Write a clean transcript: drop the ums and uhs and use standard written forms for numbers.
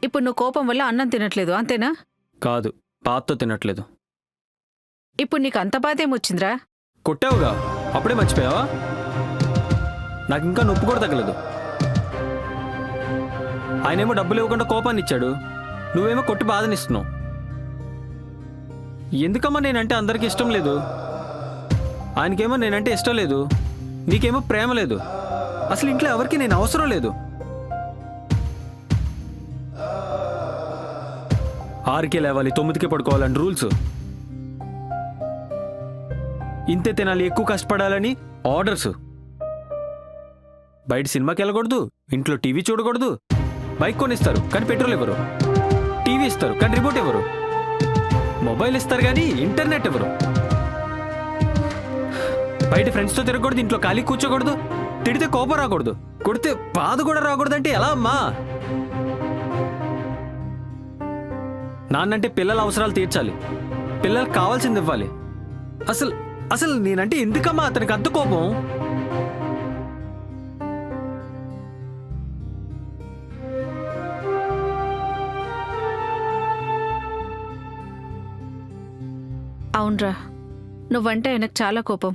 ఇప్పుడు నువ్వు కోపం వల్ల అన్నం తినట్లేదు అంతేనా? కాదు, బాధతో తినట్లేదు. ఇప్పుడు నీకు అంత బాధ ఏమొచ్చిందిరా? కొట్టావుగా, అప్పుడే మర్చిపోయావా? నాకు ఇంకా నొప్పి కూడా తగ్గలేదు. ఆయనేమో డబ్బులు ఇవ్వకుండా కోపాన్ని ఇచ్చాడు, నువ్వేమో కొట్టి బాధనిస్తున్నావు. ఎందుకమ్మా నేనంటే అందరికీ ఇష్టం లేదు? ఆయనకేమో నేనంటే ఇష్టం లేదు, నీకేమో ప్రేమ లేదు. అసలు ఇంట్లో ఎవరికి నేను అవసరం లేదు. 6కే లేవాలి, 9కే పడుకోవాలని రూల్స్. ఇంతే తినాలి, ఎక్కువ కష్టపడాలని ఆర్డర్స్. బయట సినిమాకి వెళ్ళకూడదు, ఇంట్లో టీవీ చూడకూడదు. బైక్ కొనిస్తారు కానీ పెట్రోల్ ఇవ్వరు, టీవీ ఇస్తారు కానీ రిమోట్ ఇవ్వరు, మొబైల్ ఇస్తారు కానీ ఇంటర్నెట్ ఇవ్వరు. బయట ఫ్రెండ్స్తో తిరగకూడదు, ఇంట్లో ఖాళీ కూర్చోకూడదు, తిడితే కోపం రాకూడదు, కొడితే బాధ కూడా రాకూడదంటే ఎలా అమ్మా? నాన్నంటే పిల్లల అవసరాలు తీర్చాలి, పిల్లలకు కావాల్సింది ఇవ్వాలి. అసలు అసలు నేనంటే ఎందుకమ్మా అతనికి అంత కోపం? అవునరా, నువ్వంటే ఆయనకు చాలా కోపం.